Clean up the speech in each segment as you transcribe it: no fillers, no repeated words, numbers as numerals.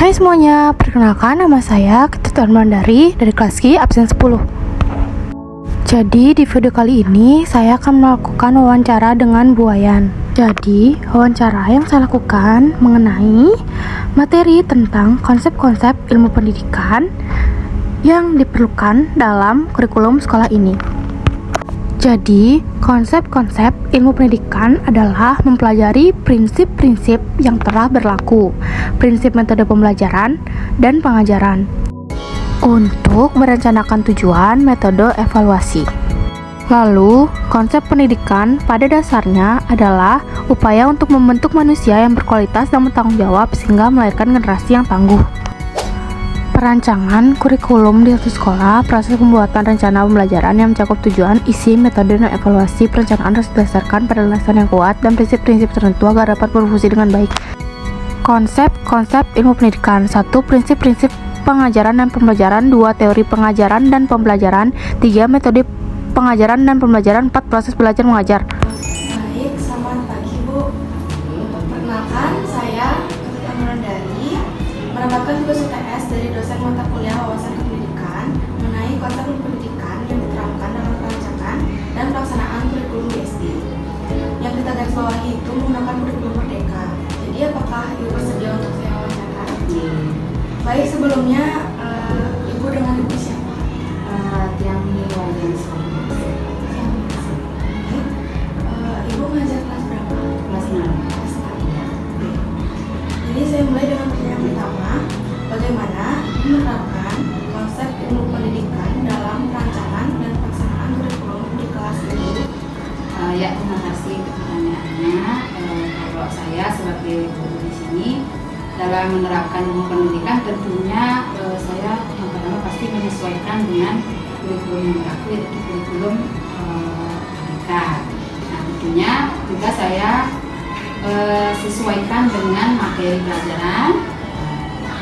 Hai semuanya, perkenalkan nama saya Ketut Armandari dari kelas Q absen 10. Jadi di video kali ini saya akan melakukan wawancara dengan Bu Wayan. Jadi wawancara yang saya lakukan mengenai materi tentang konsep-konsep ilmu pendidikan yang diperlukan dalam kurikulum sekolah ini. Jadi, konsep-konsep ilmu pendidikan adalah mempelajari prinsip-prinsip yang telah berlaku, prinsip metode pembelajaran dan pengajaran, untuk merencanakan tujuan metode evaluasi. Lalu, konsep pendidikan pada dasarnya adalah upaya untuk membentuk manusia yang berkualitas dan bertanggung jawab sehingga melahirkan generasi yang tangguh. Perancangan kurikulum di satu sekolah, proses pembuatan rencana pembelajaran yang mencakup tujuan, isi, metode, dan evaluasi. Perencanaan harus didasarkan pada landasan yang kuat dan prinsip-prinsip tertentu agar dapat berfungsi dengan baik. Konsep-konsep ilmu pendidikan. 1. Prinsip-prinsip pengajaran dan pembelajaran. 2. Teori pengajaran dan pembelajaran. 3. Metode pengajaran dan pembelajaran. 4. Proses belajar mengajar. Baik, selamat pagi Bu. Perkenalkan, saya Ketut Armandari, mendapatkan tugas UTS dari dosen mata kuliah wawasan kependidikan mengenai konsep pendidikan yang diterapkan dalam perancangan dan pelaksanaan kurikulum di SD. Yang kita garis bawahi itu menggunakan kurikulum merdeka. Jadi apakah Ibu bersedia untuk saya wawancara? Baik, sebelumnya Ibu dengan Ibu siapa? Tiang Wayan. Ibu mengajar kelas berapa? Kelas 6. Kelas 6. Jadi saya mulai dengan pertanyaan pertama, bagaimana menerapkan konsep ilmu pendidikan dalam perancangan dan pelaksanaan kurikulum di kelas ini? Ya, terima kasih untuk pertanyaannya. Kalau saya sebagai guru di sini dalam menerapkan ilmu pendidikan, tentunya saya yang pertama pasti menyesuaikan dengan kurikulum yang berlaku, yaitu kurikulum pendidikan. Nah, tentunya juga saya sesuaikan dengan materi pelajaran,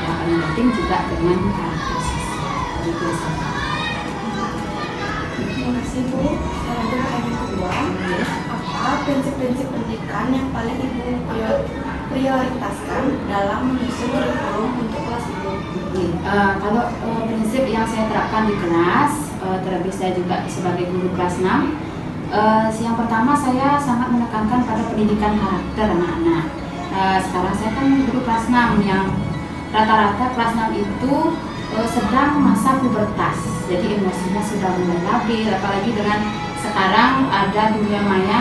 yang paling penting juga dengan karakter siswa. Itu saja. Terima kasih Bu. Saya lanjut pertanyaan kedua. Apa prinsip-prinsip pendidikan yang paling Ibu prioritaskan dalam menyusun kurikulum untuk kelas Ibu? Kalau prinsip yang saya terapkan di kelas, terlebih saya juga sebagai guru kelas 6, yang pertama saya sangat menekankan pada pendidikan karakter anak-anak. Sekarang saya kan guru kelas 6 yang rata-rata kelas 6 itu sedang masa pubertas, jadi emosinya sudah mulai labil, apalagi dengan sekarang ada dunia maya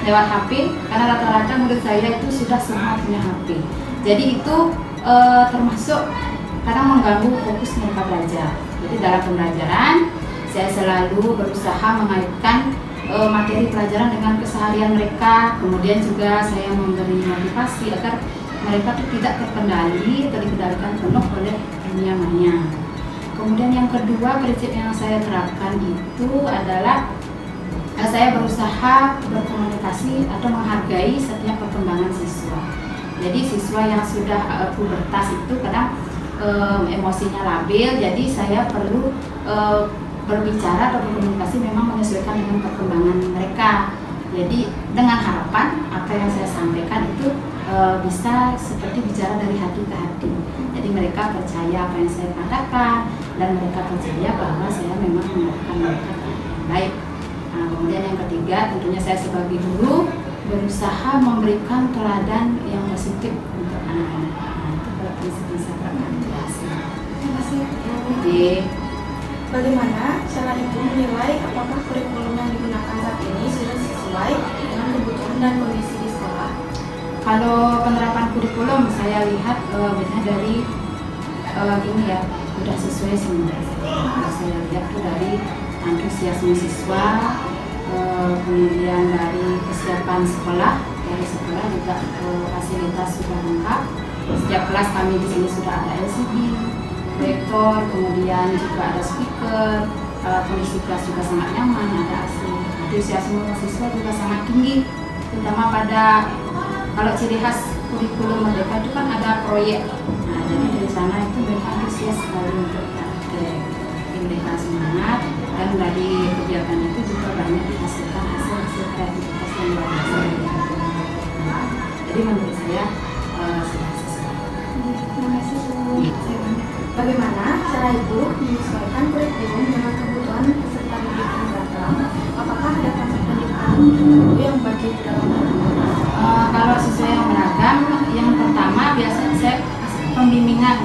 lewat HP, karena rata-rata murid saya itu sudah semua punya HP. Jadi itu termasuk kadang mengganggu fokus mereka belajar. Jadi dalam pembelajaran saya selalu berusaha mengaitkan materi pelajaran dengan keseharian mereka, kemudian juga saya memberi motivasi agar mereka tidak terkendali atau dikendalikan penuh oleh dunia maya. Kemudian yang kedua, prinsip yang saya terapkan itu adalah saya berusaha berkomunikasi atau menghargai setiap perkembangan siswa. Jadi siswa yang sudah pubertas itu kadang emosinya labil, jadi saya perlu berbicara atau berkomunikasi memang menyesuaikan dengan perkembangan mereka. Jadi dengan harapan apa yang saya sampaikan itu bisa seperti bicara dari hati ke hati. Jadi mereka percaya apa yang saya katakan dan mereka percaya bahwa saya memang mengatakan mereka dengan baik. Nah, kemudian yang ketiga, tentunya saya sebagai guru berusaha memberikan teladan yang positif untuk anak-anak. Nah, itu kalau prinsip yang saya terapkan. Terima kasih Bu. Bagaimana cara Ibu menilai apakah kurikulum yang digunakan saat ini sudah sesuai dengan kebutuhan dan kondisi di sekolah? Kalau penerapan kurikulum saya lihat biasanya dari ini ya, sudah sesuai semua. Saya lihat tuh dari antusiasme siswa, kemudian dari kesiapan sekolah, dari sekolah juga fasilitas sudah lengkap. Setiap kelas kami di sini sudah ada LCD, proyektor, kemudian juga ada speaker, kondisi kelas juga sangat nyaman, ada AC. Antusiasme siswa juga sangat tinggi, terutama pada kalau ciri khas kurikulum merdeka itu kan ada proyek. Nah, jadi dari sana itu mereka antusias sekali untuk praktek. Mereka semangat dan dari kegiatan itu juga banyak dihasilkan hasil kreativitas yang luar biasa. Jadi menurut saya sudah sesuai. Terima kasih Bu. Bagaimana cara ibu menyesuaikan kurikulum dengan kebutuhan peserta didik yang beragam? Apakah ada konsep pendidikan tertentu yang bagi dalam Kalau siswa yang beragam, yang pertama biasanya saya pembimbingan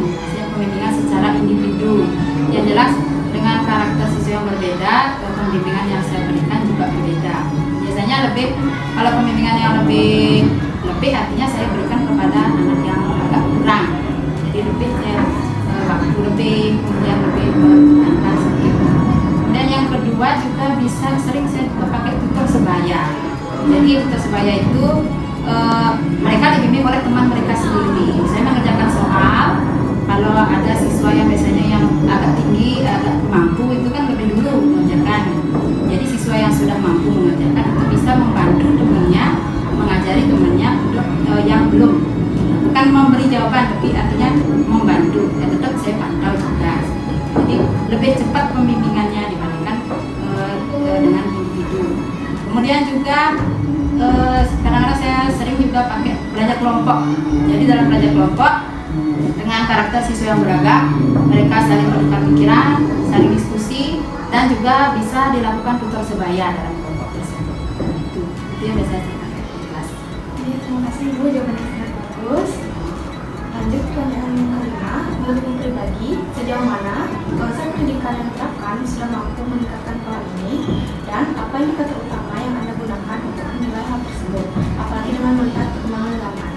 secara individu. Yang jelas dengan karakter siswa yang berbeda, pembimbingan yang saya berikan juga berbeda. Biasanya kalau pembimbingan yang lebih artinya saya berikan kepada anak yang agak kurang. Jadi waktu lebih, kemudian lebih bertekankan sedikit. Kemudian yang kedua juga sering saya juga pakai tutor sebaya. Jadi tutor sebaya itu mereka dibimbing oleh teman mereka sendiri. Saya mengerjakan soal, kalau ada siswa yang biasanya yang agak tinggi, agak mampu, itu kan lebih dulu mengerjakan. Jadi siswa yang sudah mampu mengerjakan itu bisa membantu temannya, mengajari temannya untuk yang belum. Bukan memberi jawaban, tapi artinya membantu. Ya tetap saya pantau juga. Jadi lebih cepat pembimbingannya dibandingkan dengan individu. Kemudian juga kadang-kadang saya sering juga pakai belajar kelompok. Jadi dalam belajar kelompok dengan karakter siswa yang beragam, mereka saling bertukar pikiran, saling diskusi, dan juga bisa dilakukan tutor sebaya dalam kelompok tersebut. Itu yang biasa saya pakai di kelas. Oke, terima kasih Ibu, jawabannya sangat bagus. Lanjut pertanyaan yang kelima, menurut Ibu pribadi, sejauh mana konsep pendidikan yang diterapkan sudah mampu meningkatkan pola ini, dan apa indikator utama yang Anda gunakan untuk menilai hal tersebut, apalagi dengan melihat perkembangan zaman?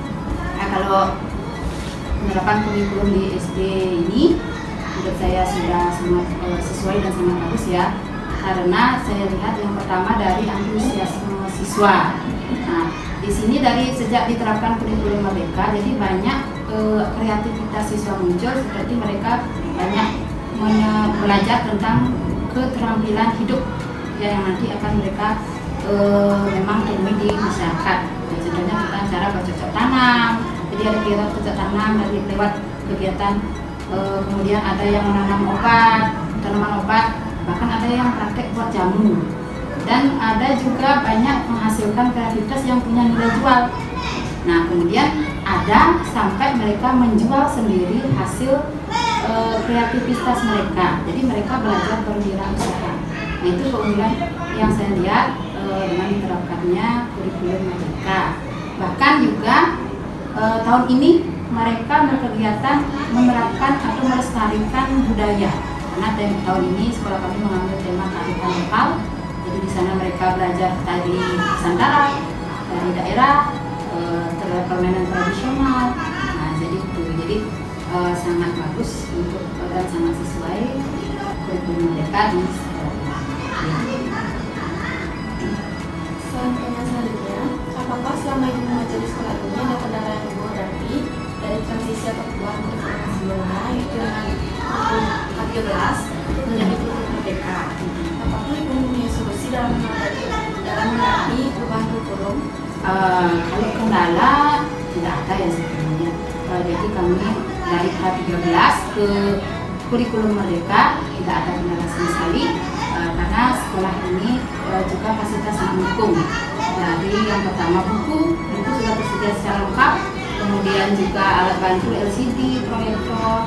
Nah, kalau penerapan kurikulum di SD ini menurut saya sudah sangat sesuai dan sangat bagus ya, karena saya lihat yang pertama dari antusiasme siswa. Nah, di sini dari sejak diterapkan kurikulum Merdeka, jadi banyak kreativitas siswa muncul, seperti mereka banyak belajar tentang keterampilan hidup yang nanti akan mereka memang temui di masyarakat. Nah, contohnya tentang cara bercocok tanam. Jadi ada kegiatan bercocok tanam dari lewat kegiatan, kemudian ada yang menanam tanaman obat, bahkan ada yang praktek buat jamu. Dan ada juga banyak menghasilkan kreativitas yang punya nilai jual. Nah, kemudian ada sampai mereka menjual sendiri hasil kreativitas mereka. Jadi mereka belajar berwirausaha. Nah, itu keunggulan yang saya lihat dengan diterapkannya kurikulum Merdeka. Bahkan juga tahun ini mereka berkegiatan menerapkan atau melestarikan budaya. Karena tahun ini sekolah kami mengambil tema kearifan lokal. Jadi di sana mereka belajar tari Nusantara dari daerah, permainan tradisional. Nah, jadi itu sangat bagus untuk dan sangat sesuai kurikulum Merdeka di sekolah. Selanjutnya, apakah selama Ibu mengajar di sekolah ini ada kendala yang Ibu hadapi dari transisi atau perubahan kurikulum sebelumnya, yaitu dengan kurikulum 13 menjadi kurikulum Merdeka? Apakah Ibu mempunyai solusi dalam menghadapi perubahan kurikulum? Kalau kendala tidak ada ya sebenarnya. Jadi kami dari K13 ke kurikulum Merdeka tidak ada kendala sama sekali, karena sekolah ini juga fasilitas sangat mendukung. Dari yang pertama buku sudah tersedia secara lengkap, kemudian juga alat bantu LCD, proyektor,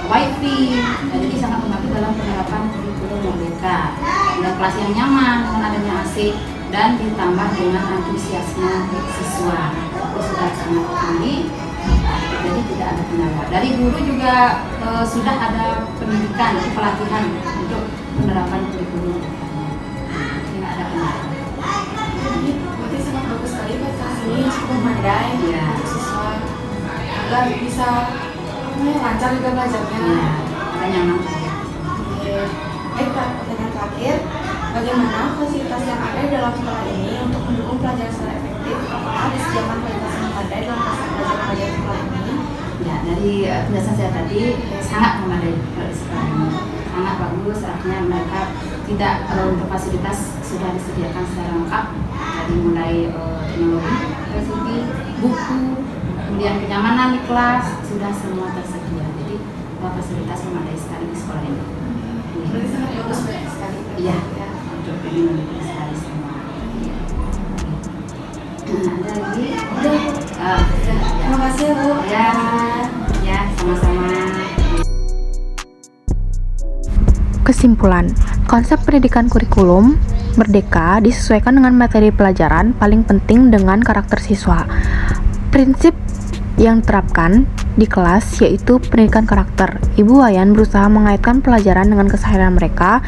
wifi. Jadi sangat membantu dalam penerapan kurikulum Merdeka. Dan kelas yang nyaman dengan adanya AC dan ditambah dengan antusiasme siswa itu sudah sangat tinggi, jadi tidak ada kendala. Dari guru juga sudah ada pendidikan, pelatihan untuk penerapan kurikulum. Tidak ada kendala. Jadi berarti sangat bagus sekali kelas ini, cukup memadai Ya. untuk siswa agar bisa lancar juga belajarnya. Ya, kita nyaman. Baik, pertanyaan terakhir, bagaimana fasilitas yang ada di dalam sekolah ini untuk mendukung pelajaran secara efektif? Apakah disediakan fasilitas yang memadai dalam proses belajar sekolah ini? Ya, dari penjelasan saya tadi sangat memadai di sekolah ini, sangat bagus. Artinya mereka tidak untuk fasilitas sudah disediakan secara lengkap, dari mulai teknologi, LCD, buku, kemudian kenyamanan di kelas sudah semua tersedia. Jadi fasilitas memadai sekali di sekolah ini. Berarti sangat bagus sekali. Iya, untuk ini mendukung sekali semua. Ada lagi? Terima kasih Bu. Ya, sama-sama. Kesimpulan, konsep pendidikan kurikulum merdeka disesuaikan dengan materi pelajaran paling penting dengan karakter siswa. Prinsip yang diterapkan di kelas yaitu pendidikan karakter. Ibu Wayan berusaha mengaitkan pelajaran dengan keseharian mereka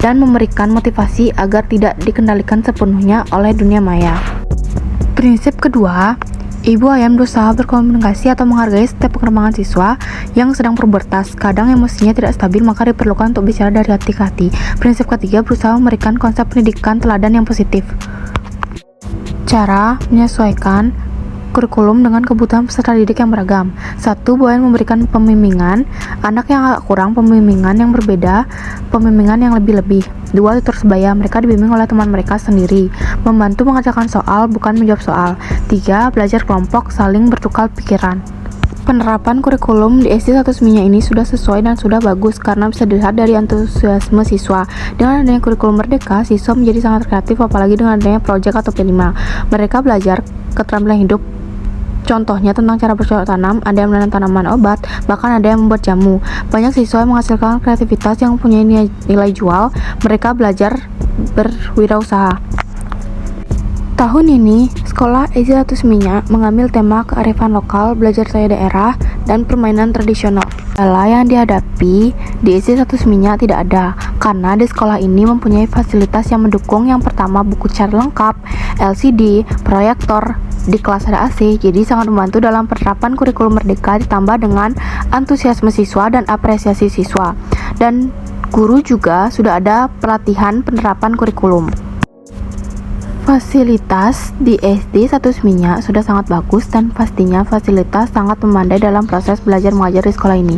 dan memberikan motivasi agar tidak dikendalikan sepenuhnya oleh dunia maya. Prinsip kedua, Ibu Wayan berusaha berkomunikasi atau menghargai setiap perkembangan siswa yang sedang pubertas. Kadang emosinya tidak stabil, maka diperlukan untuk bicara dari hati ke hati. Prinsip ketiga, berusaha memberikan konsep pendidikan teladan yang positif. Cara menyesuaikan kurikulum dengan kebutuhan peserta didik yang beragam. 1. Bu Wayan memberikan pembimbingan anak yang agak kurang, pembimbingan yang berbeda, pembimbingan yang lebih-lebih. 2. Tutor sebaya, mereka dibimbing oleh teman mereka sendiri, membantu mengerjakan soal, bukan menjawab soal. 3. Belajar kelompok, saling bertukar pikiran. Penerapan kurikulum di SD 1 Seminya ini sudah sesuai dan sudah bagus karena bisa dilihat dari antusiasme siswa. Dengan adanya kurikulum merdeka, siswa menjadi sangat kreatif, apalagi dengan adanya proyek atau P5. Mereka belajar keterampilan hidup. Contohnya tentang cara bercocok tanam, ada yang menanam tanaman obat, bahkan ada yang membuat jamu. Banyak siswa yang menghasilkan kreativitas yang mempunyai nilai jual. Mereka belajar berwirausaha. Tahun ini, sekolah SD 1 Seminya mengambil tema kearifan lokal, belajar saya daerah, dan permainan tradisional. Kendala yang dihadapi di SD 1 Seminya tidak ada, karena di sekolah ini mempunyai fasilitas yang mendukung. Yang pertama, buku cara lengkap, LCD, proyektor, di kelas ada AC, jadi sangat membantu dalam penerapan kurikulum merdeka, ditambah dengan antusiasme siswa dan apresiasi siswa. Dan guru juga sudah ada pelatihan penerapan kurikulum. Fasilitas di SD 1 Seminya sudah sangat bagus dan pastinya fasilitas sangat memandai dalam proses belajar mengajar di sekolah ini.